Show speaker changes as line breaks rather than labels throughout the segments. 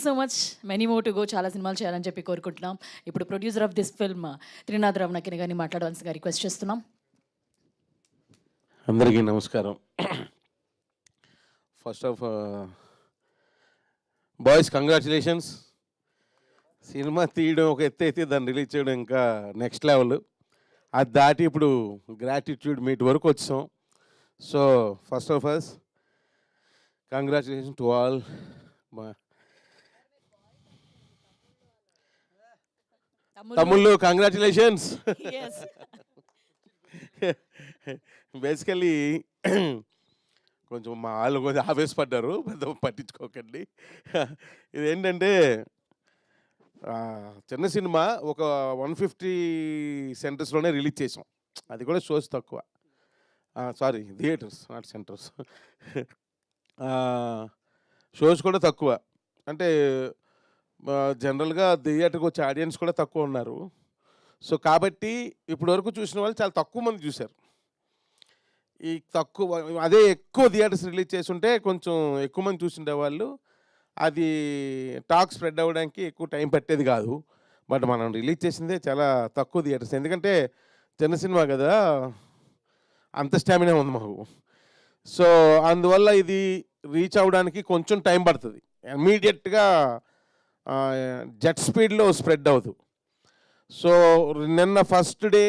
So much many more to go. చాలా సినిమాలు చేయాలని చెప్పి కోరుకుంటున్నాం. ఇప్పుడు producer of this film Trinath రమణకిని గారిని మాట్లాడవలసిందిగా రిక్వెస్ట్ చేస్తున్నాం.
అందరికీ నమస్కారం. First of boys congratulations. సినిమా తీయడం ఒక ఎత్తు అయితే దాన్ని రిలీజ్ చేయడం ఇంకా నెక్స్ట్ లెవెల్. అది దాటి ఇప్పుడు గ్రాటిట్యూడ్ మీట్ వరకు వచ్చాం. So first of us congratulation to all. తమ్ముళ్ళు కంగ్రాచులేషన్స్. బేసికల్లీ కొంచెం మా వాళ్ళు కొంచెం ఆవేశపడ్డారు, పెద్ద పట్టించుకోకండి. ఇదేంటంటే చిన్న సినిమా ఒక 150 సెంటర్స్లోనే రిలీజ్ చేసాం. అది కూడా షోస్ తక్కువ, sorry theatres not centres. Shows కూడా తక్కువ, అంటే జనరల్గా థియేటర్కి వచ్చే ఆడియన్స్ కూడా తక్కువ ఉన్నారు. సో కాబట్టి ఇప్పటి వరకు చూసిన వాళ్ళు చాలా తక్కువ మంది చూశారు. ఈ తక్కువ అదే ఎక్కువ థియేటర్స్ రిలీజ్ చేస్తుంటే కొంచెం ఎక్కువ మంది చూసిండే వాళ్ళు, అది టాక్ స్ప్రెడ్ అవ్వడానికి ఎక్కువ టైం పట్టేది కాదు. బట్ మనం రిలీజ్ చేసిందే చాలా తక్కువ థియేటర్స్, ఎందుకంటే చిన్న సినిమా కదా, అంత స్టామినా ఉంది మాకు. సో అందువల్ల ఇది రీచ్ అవ్వడానికి కొంచెం టైం పడుతుంది. ఇమీడియట్గా జెట్ స్పీడ్లో స్ప్రెడ్ అవ్వదు. సో నిన్న ఫస్ట్ డే,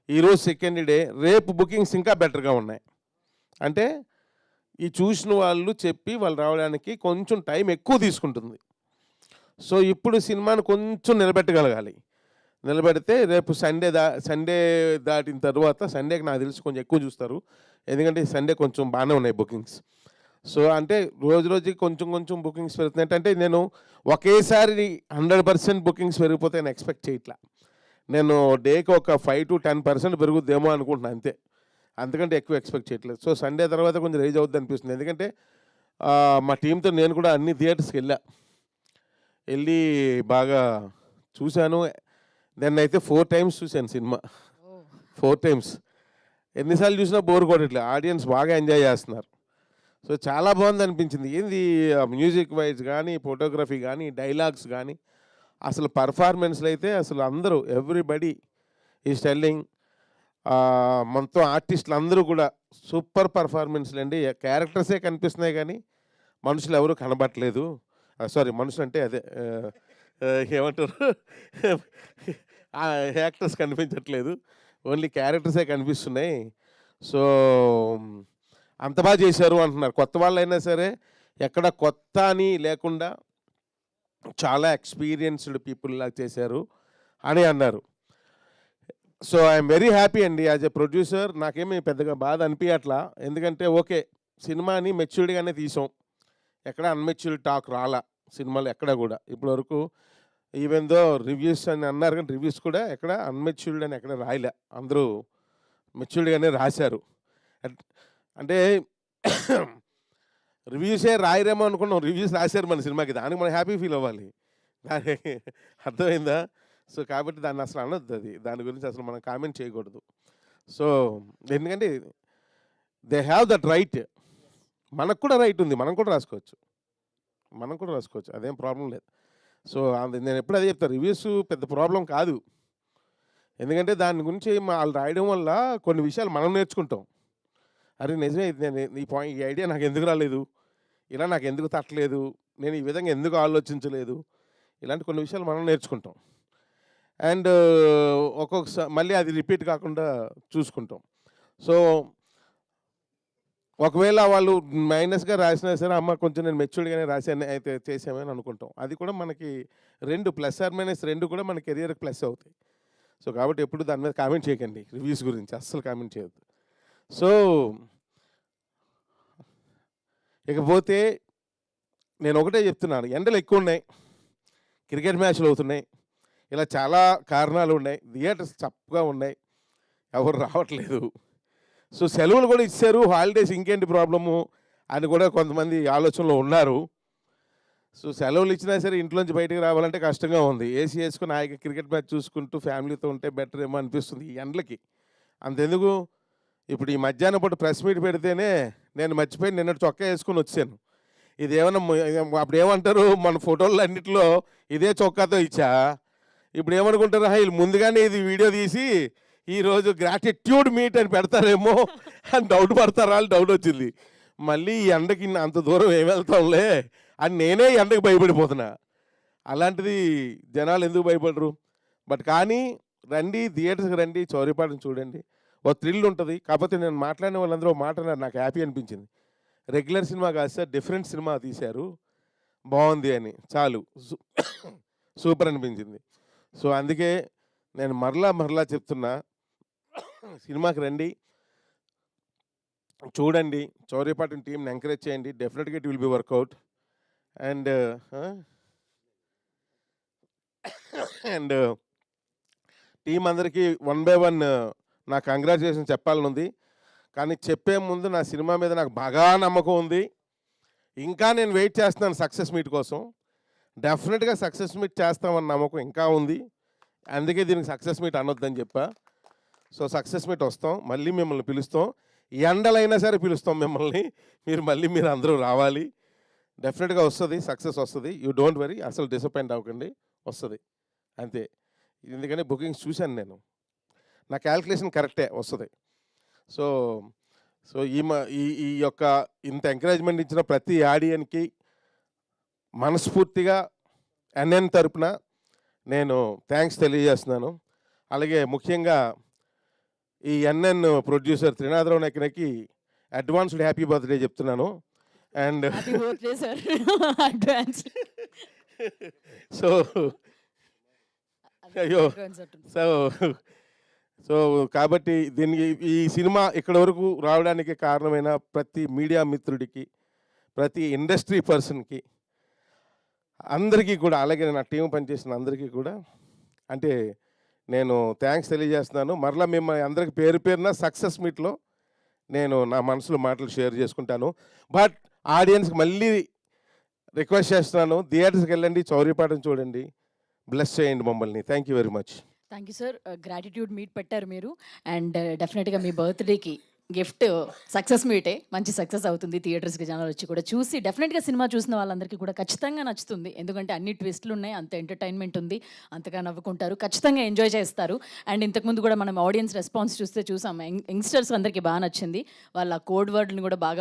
ఈరోజు సెకండ్ డే, రేపు బుకింగ్స్ ఇంకా బెటర్గా ఉన్నాయి. అంటే ఈ చూసిన వాళ్ళు చెప్పి వాళ్ళు రావడానికి కొంచెం టైం ఎక్కువ తీసుకుంటుంది. సో ఇప్పుడు సినిమాను కొంచెం నిలబెట్టగలగాలి. నిలబెడితే రేపు సండే దాటిన తర్వాత, సండేకి నాకు తెలిసి కొంచెం ఎక్కువ చూస్తారు, ఎందుకంటే సండే కొంచెం బాగానే ఉన్నాయి బుకింగ్స్. సో అంటే రోజు రోజుకి కొంచెం కొంచెం బుకింగ్స్ పెరుగుతున్నాయి. అంటే నేను ఒకేసారి 100% బుకింగ్స్ పెరిగిపోతే నేను ఎక్స్పెక్ట్ చేయట్లా. నేను డేకి ఒక 5 to 10% పెరుగుద్దేమో అనుకుంటున్నాను అంతే, అంతకంటే ఎక్కువ ఎక్స్పెక్ట్ చేయట్లేదు. సో సండే తర్వాత కొంచెం రైజ్ అవుద్ది అనిపిస్తుంది, ఎందుకంటే మా టీంతో నేను కూడా అన్ని థియేటర్స్కి వెళ్ళి బాగా చూశాను. అయితే 4 times చూశాను సినిమా. 4 times. ఎన్నిసార్లు చూసినా బోర్ కొట్టట్లేదు, ఆడియన్స్ బాగా ఎంజాయ్ చేస్తున్నారు. సో చాలా బాగుంది అనిపించింది. ఏంది మ్యూజిక్ వైజ్ కానీ, ఫోటోగ్రఫీ కానీ, డైలాగ్స్ కానీ, అసలు పర్ఫార్మెన్స్లు అయితే అసలు అందరూ ఎవ్రీబడి ఈజ్ టెల్లింగ్. మొత్తం ఆర్టిస్టులు అందరూ కూడా సూపర్ పర్ఫార్మెన్స్లు అండి. క్యారెక్టర్సే కనిపిస్తున్నాయి కానీ మనుషులు ఎవరు కనబట్టలేదు. సారీ, మనుషులు అంటే అదే ఏమంటారు, యాక్టర్స్ కనిపించట్లేదు, ఓన్లీ క్యారెక్టర్సే కనిపిస్తున్నాయి. సో అంత బాగా చేశారు అంటున్నారు. కొత్త వాళ్ళు అయినా సరే ఎక్కడ కొత్త అని లేకుండా చాలా ఎక్స్పీరియన్స్డ్ పీపుల్ లాగా చేశారు అని అన్నారు. సో ఐఎమ్ వెరీ హ్యాపీ అండి. యాజ్ ఎ ప్రొడ్యూసర్ నాకేమీ పెద్దగా బాధ అనిపించట్లా, ఎందుకంటే ఓకే, సినిమాని మెచ్యూర్డ్గానే తీసాం, ఎక్కడ అన్మెచ్యూర్డ్ టాక్ రాలా సినిమాలు ఎక్కడ కూడా ఇప్పటి వరకు. ఈవెన్ దో రివ్యూస్ అని అన్నారు, కానీ రివ్యూస్ కూడా ఎక్కడ అన్మెచ్యూర్డ్ అని ఎక్కడ రాయలే, అందరూ మెచ్యూర్డ్గానే రాశారు. అంటే రివ్యూసే రాయరేమో అనుకున్నాం, రివ్యూస్ రాశారు మన సినిమాకి, దానికి మనం హ్యాపీ ఫీల్ అవ్వాలి. దాని అర్థమైందా? సో కాబట్టి దాన్ని అసలు అనొద్దు, దాని గురించి అసలు మనం కామెంట్ చేయకూడదు. సో ఎందుకంటే దే హ్యావ్ దట్ రైట్. మనకు కూడా రైట్ ఉంది, మనం కూడా రాసుకోవచ్చు, అదేం ప్రాబ్లం లేదు. సో నేను ఎప్పుడు అదే చెప్తాను, రివ్యూస్ పెద్ద ప్రాబ్లం కాదు, ఎందుకంటే దాని గురించి వాళ్ళు రాయడం వల్ల కొన్ని విషయాలు మనం నేర్చుకుంటాం. అరే నిజమే, ఈ ఐడియా నాకు ఎందుకు రాలేదు, ఇలా నాకు ఎందుకు తట్టలేదు, నేను ఈ విధంగా ఎందుకు ఆలోచించలేదు, ఇలాంటి కొన్ని విషయాలు మనం నేర్చుకుంటాం. అండ్ ఒక్కొక్కసారి మళ్ళీ అది రిపీట్ కాకుండా చూసుకుంటాం. సో ఒకవేళ వాళ్ళు మైనస్గా రాసినా సరే, అమ్మ కొంచెం నేను మెచ్యూర్డ్గానే రాశాను అయితే చేసామని అనుకుంటాం. అది కూడా మనకి 2 +or- కూడా మన కెరియర్కి ప్లస్ అవుతాయి. సో కాబట్టి ఎప్పుడు దాని మీద కామెంట్ చేయకండి, రివ్యూస్ గురించి అస్సలు కామెంట్ చేయొద్దు. సో ఇకపోతే నేను ఒకటే చెప్తున్నాను, ఎండలు ఎక్కువ ఉన్నాయి, క్రికెట్ మ్యాచ్లు అవుతున్నాయి, ఇలా చాలా కారణాలు ఉన్నాయి, థియేటర్స్ చప్పగా ఉన్నాయి, ఎవరు రావట్లేదు. సో సెలవులు కూడా ఇచ్చారు, హాలిడేస్, ఇంకేంటి ప్రాబ్లము అని కూడా కొంతమంది ఆలోచనలో ఉన్నారు. సో సెలవులు ఇచ్చినా సరే ఇంట్లోంచి బయటకు రావాలంటే కష్టంగా ఉంది. ఏసీ వేసుకుని హాయిగా క్రికెట్ మ్యాచ్ చూసుకుంటూ ఫ్యామిలీతో ఉంటే బెటర్ ఏమో అనిపిస్తుంది ఈ ఎండలకి. అంతెందుకు, ఇప్పుడు ఈ మధ్యాహ్నం పూట ప్రెస్ మీట్ పెడితేనే నేను మర్చిపోయి నిన్నటి చొక్కా వేసుకొని వచ్చాను. ఇదేమన్నా అప్పుడు ఏమంటారు మన ఫోటోలు అన్నిటిలో ఇదే చొక్కాతో ఇచ్చా. ఇప్పుడు ఏమనుకుంటారు, వీళ్ళు ముందుగానే ఇది వీడియో తీసి ఈరోజు గ్రాటిట్యూడ్ మీట్ అని పెడతారేమో అని డౌట్ పడతారా అని డౌట్ వచ్చింది. మళ్ళీ ఈ ఎండకి అంత దూరం ఏం వెళ్తాంలే అని నేనే ఈ ఎండకి భయపడిపోతున్నా. అలాంటిది జనాలు ఎందుకు భయపడరు? బట్ కానీ రండి, థియేటర్స్కి రండి, చౌరీపాటను చూడండి, ఒక థ్రిల్ ఉంటుంది. కాకపోతే నేను మాట్లాడిన వాళ్ళందరూ ఒక మాట అన్నారు, నాకు హ్యాపీ అనిపించింది. రెగ్యులర్ సినిమా కాదు సార్, డిఫరెంట్ సినిమా తీశారు, బాగుంది అని. చాలు, సూపర్ అనిపించింది. సో అందుకే నేను మరలా చెప్తున్నా, సినిమాకి రండి, చూడండి, చౌరీపాటన్ టీంని ఎంకరేజ్ చేయండి. డెఫినెట్గా it will be work out. And and team అందరికీ వన్ బై వన్ నా కంగ్రాచులేషన్ చెప్పాలని ఉంది. కానీ చెప్పే ముందు నా సినిమా మీద నాకు బాగా నమ్మకం ఉంది. ఇంకా నేను వెయిట్ చేస్తున్నాను సక్సెస్ మీట్ కోసం. డెఫినెట్గా సక్సెస్ మీట్ చేస్తామన్న నమ్మకం ఇంకా ఉంది. అందుకే దీనికి సక్సెస్ మీట్ అనొద్దని చెప్పా. సో సక్సెస్ మీట్ వస్తాం, మళ్ళీ మిమ్మల్ని పిలుస్తాం, ఎండలైనా సరే పిలుస్తాం మిమ్మల్ని. మీరు అందరూ రావాలి. డెఫినెట్గా వస్తుంది, సక్సెస్ వస్తుంది. యూ డోంట్ వరీ, అసలు డిసప్పాయింట్ అవ్వకండి, వస్తుంది అంతే. ఎందుకని బుకింగ్స్ చూశాను నేను, నా క్యాల్కులేషన్ కరెక్టే, వస్తుంది. సో సో ఈ యొక్క ఇంత ఎంకరేజ్మెంట్ ఇచ్చిన ప్రతి ఆడియన్కి మనస్ఫూర్తిగా ఎన్ఎన్ తరపున నేను థ్యాంక్స్ తెలియజేస్తున్నాను. అలాగే ముఖ్యంగా ఈ ఎన్ఎన్ ప్రొడ్యూసర్ త్రినాథరావు నాయకనకి అడ్వాన్స్డ్ హ్యాపీ బర్త్డే చెప్తున్నాను. అండ్ సో అయ్యో సో కాబట్టి దీనికి ఈ సినిమా ఇక్కడ వరకు రావడానికి కారణమైన ప్రతి మీడియా మిత్రుడికి, ప్రతి ఇండస్ట్రీ పర్సన్కి, అందరికీ కూడా, అలాగే నా టీం పనిచేసిన అందరికీ కూడా అంటే నేను థ్యాంక్స్ తెలియజేస్తున్నాను. మరలా మిమ్మల్ని అందరికి పేరు పేరున సక్సెస్ మీట్లో నేను నా మనసులో మాటలు షేర్ చేసుకుంటాను. బట్ ఆడియన్స్కి మళ్ళీ రిక్వెస్ట్ చేస్తున్నాను, థియేటర్స్కి వెళ్ళండి, చౌరీపాటను చూడండి, బ్లెస్ చేయండి మమ్మల్ని. Thank you very much.
Thank you sir. Gratitude meet పెట్టారు మీరు, అండ్ డెఫినెట్గా మీ బర్త్డేకి గిఫ్ట్ సక్సెస్ మీటే, మంచి సక్సెస్ అవుతుంది. థియేటర్స్కి జనాలు వచ్చి కూడా చూసి డెఫినెట్గా సినిమా చూసిన వాళ్ళందరికీ కూడా ఖచ్చితంగా నచ్చుతుంది. ఎందుకంటే అన్ని ట్విస్టులు ఉన్నాయి, అంత ఎంటర్టైన్మెంట్ ఉంది, అంతగా నవ్వుకుంటారు, ఖచ్చితంగా ఎంజాయ్ చేస్తారు. అండ్ ఇంతకుముందు కూడా మనం ఆడియన్స్ రెస్పాన్స్ చూసాం, యంగ్స్టర్స్ అందరికీ బాగా నచ్చింది. వాళ్ళ కోడ్ వర్డ్ని కూడా బాగా